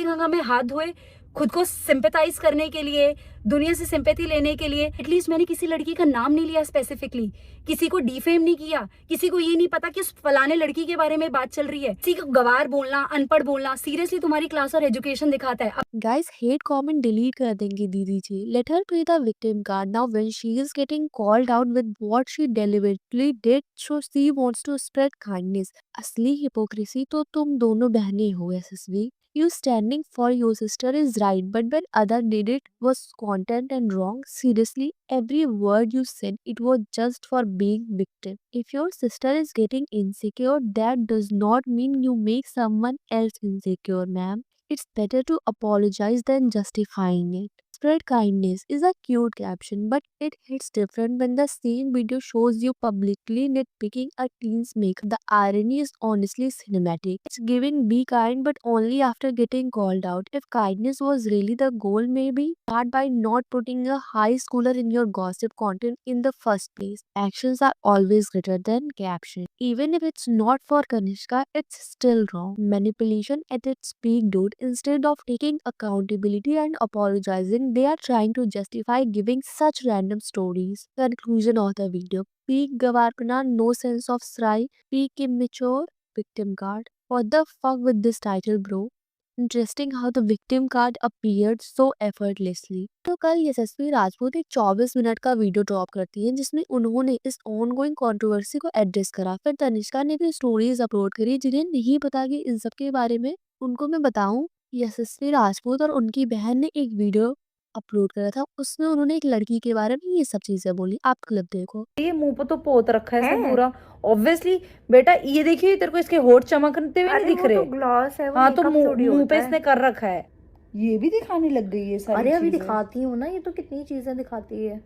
बेटी गंगा में हाथ धोए खुद को सिंपैथाइज करने के लिए, दुनिया से सिंपैथी लेने के लिए। एटलीस्ट मैंने किसी लड़की का नाम नहीं लिया स्पेसिफिकली, किसी को डिफेम नहीं किया, किसी को ये नहीं पता कि उस फलाने लड़की के बारे में बात चल रही है। किसी को गवार बोलना, अनपढ़ बोलना, सीरियसली तुम्हारी क्लास और एजुकेशन दिखाता है। Guys, hate comment delete कर देंगी दीदी जी. Let her play the victim card now when she is getting called out with what she deliberately did, so she wants to spread kindness. असली hypocrisy तो तुम दोनों बहनें हो SSV. You standing for your sister is right, but when other did it was content and wrong. Seriously, every word you said it was just for being victim. If your sister is getting insecure, that does not mean you make someone else insecure, ma'am. It's better to apologize than justifying it. Spread kindness is a cute caption, but it hits different when the same video shows you publicly nitpicking a teen's makeup. The irony is honestly cinematic. It's giving be kind, but only after getting called out. If kindness was really the goal, maybe start by not putting a high schooler in your gossip content in the first place. Actions are always greater than caption. Even if it's not for Kanishka, it's still wrong. Manipulation at its peak, dude. Instead of taking accountability and apologizing, they are trying to justify giving such random stories. Conclusion of the video. Peak Gavarpana, no sense of Srai. Peak immature, victim card. What the fuck with this title, bro? Interesting how the victim card appeared so effortlessly. तो कल यशस्वी राजपूत एक 24 minute का video drop करती है जिसमें उन्होंने इस ongoing controversy को एड्रेस करा। फिर तनिष्का ने भी स्टोरीज अपलोड करी जिन्हें नहीं पता कि इन सब के बारे में। उनको मैं बताऊं, यशस्वी राजपूत और उनकी बहन ने एक वीडियो अपलोड करा था, उसमें उन्होंने एक लड़की के बारे में ये सब चीजें बोली। आप क्लिप देखो। ये मुंह पे तो पोत रखा है सब पूरा। ऑब्वियसली बेटा ये देखिए, तेरे को इसके होठ चमकते हुए नहीं अरे दिख वो रहे? तो ग्लॉस है, वो हाँ तो मेकअप थोड़ी मुंह होता पे है। इसने कर रखा है। ये भी दिखाने लग गई है सारी अरे अभी चीजें। दिखाती हूँ ना, ये तो कितनी चीजें दिखाती है।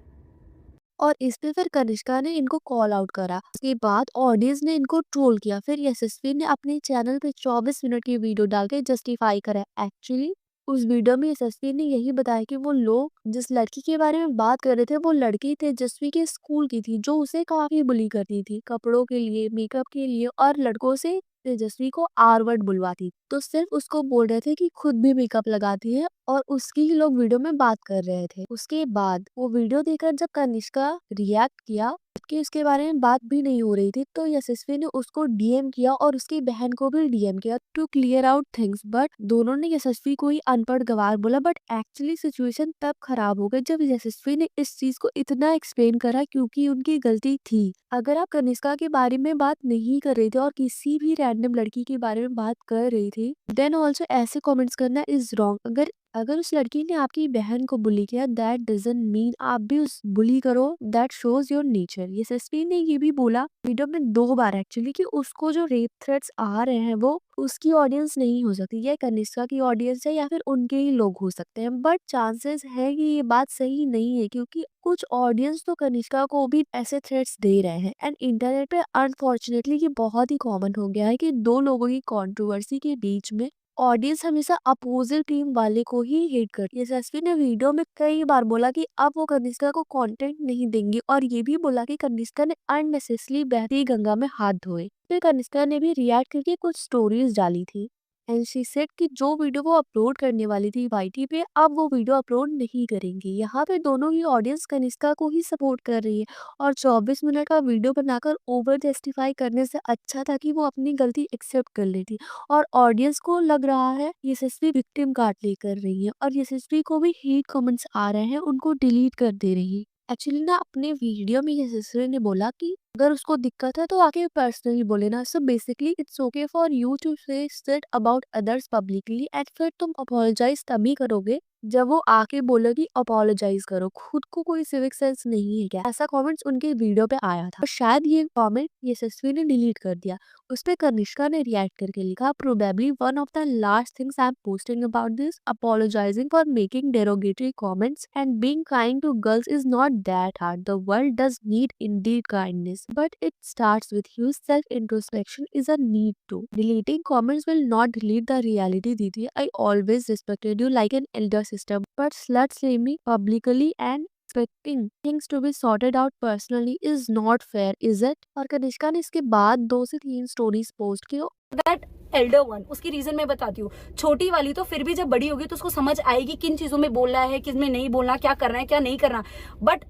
और इस पे फिर कनिष्का ने इनको कॉल आउट करा। उसके बाद ऑडियंस ने इनको ट्रोल किया। फिर यशस्वी ने अपने चैनल पे 24 मिनट की वीडियो डाल के जस्टिफाई करा। एक्चुअली उस वीडियो में यशस्वी ने यही बताया कि वो लोग जिस लड़की के बारे में बात कर रहे थे वो लड़की तेजस्वी के स्कूल की थी जो उसे काफी बुली करती थी कपड़ों के लिए, मेकअप के लिए और लड़कों से तेजस्वी को आर वर्ड बुलवाती। तो सिर्फ उसको बोल रहे थे कि खुद भी मेकअप लगाती है और उसकी ही लोग वीडियो में बात कर रहे थे। उसके बाद वो वीडियो देखकर जब कनिष्का रिएक्ट किया कि उसके बारे में बात भी नहीं हो रही थी, तो यशस्वी ने उसको डीएम किया और उसकी बहन को भी डीएम किया to clear out things. But दोनों ने यशस्वी को ही अनपढ़ गवार बोला। बट एक्चुअली सिचुएशन तब खराब हो गई जब यशस्वी ने इस चीज को इतना एक्सप्लेन करा क्योंकि उनकी गलती थी। अगर आप कनिष्का के बारे में बात नहीं कर रहे थे और किसी भी रैंडम लड़की के बारे में बात कर रही थी, देन ऑल्सो ऐसे कमेंट्स करना इज रॉन्ग। अगर अगर उस लड़की ने आपकी बहन को बुली किया, दैट डजंट मीन आप भी उस बुली करो। That shows your nature. Yashasvi ने ये भी बोला वीडियो में 2 बार एक्चुअली कि उसको जो रेप थ्रेट्स आ रहे हैं वो उसकी ऑडियंस नहीं हो सकती, ये कनिष्का की ऑडियंस है या फिर उनके ही लोग हो सकते हैं। बट चांसेस है कि ये बात सही नहीं है क्योंकि कुछ ऑडियंस तो कनिष्का को भी ऐसे थ्रेट्स दे रहे हैं। एंड इंटरनेट पे अनफॉर्चुनेटली ये बहुत ही कॉमन हो गया है कि दो लोगों की कंट्रोवर्सी के बीच में ऑडियंस हमेशा अपोजिट टीम वाले को ही हेट करती है। यशस्वी ने वीडियो में कई बार बोला कि अब वो कनिष्का को कंटेंट नहीं देंगी और ये भी बोला कि कनिष्का ने अननेसेसरी बहती गंगा में हाथ धोए। फिर कनिष्का ने भी रिएक्ट करके कुछ स्टोरीज डाली थी एंड शी सेड कि जो वीडियो वो अपलोड करने वाली थी वाईटी पे अब वो वीडियो अपलोड नहीं करेंगी। यहाँ पे दोनों ही ऑडियंस कनिष्का को ही सपोर्ट कर रही है और 24 मिनट का वीडियो बनाकर ओवर जस्टिफाई करने से अच्छा था कि वो अपनी गलती एक्सेप्ट कर लेती। और ऑडियंस को लग रहा है यशस्वी विक्टिम कार्ड प्ले कर रही है और यशस्वी को भी हेट कमेंट्स आ रहे हैं, उनको डिलीट कर दे रही है। एक्चुअली ना अपने वीडियो में यशस्वी ने बोला कि अगर उसको दिक्कत है तो आके पर्सनली बोले ना। So basically it's okay for you to say shit about others publicly and फिर तुम अपोलोजाइज तभी करोगे जब वो आके बोलेगी अपोलोजाइज करो। खुद को कोई सिविक सेंस नहीं है क्या? ऐसा कमेंट्स उनके वीडियो पे आया था और शायद ये कमेंट यशस्वी ने डिलीट कर दिया। उस पे कनिष्का ने रिएक्ट करके लिखा probably one of the last things I am posting about this apologizing for making derogatory comments and being kind to girls is not that hard. The world does need indeed kindness, but it starts with you. Self introspection is a need to. Deleting comments will not delete the reality, Didi. I always respected you like an elder sister, but slut shaming publicly and expecting things to be sorted out personally is not fair, is it? और कनिष्का ने इसके बाद 2 से 3 stories post की। That elder one, उसकी reason मैं बताती हूँ। छोटी वाली तो फिर भी जब बड़ी होगी तो उसको समझ आएगी किन चीजों में बोलना है, किस में नहीं बोलना, क्या करना है क्या नहीं करना। बट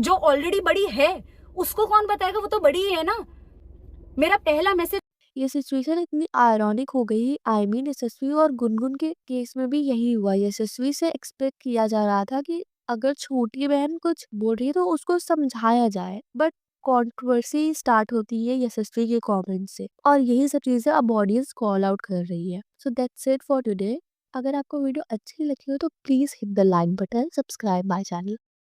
जो ऑलरेडी बड़ी है उसको कौन बताएगा, वो तो बड़ी ही है ना। मेरा पहला मैसेज ये सिचुएशन इतनी आयरॉनिक हो गई। आई मीन यशस्वी और गुनगुन के केस में भी यही हुआ। यशस्वी से एक्सपेक्ट किया जा रहा था कि अगर छोटी बहन कुछ बोल रही है तो उसको समझाया जाए, बट कंट्रोवर्सी स्टार्ट होती है यशस्वी के कमेंट से, और यही सब चीजें अब ऑडियंस कॉल आउट कर रही है। So that's it for today. अगर आपको वीडियो अच्छी लगी हो तो please hit the like button, subscribe my channel.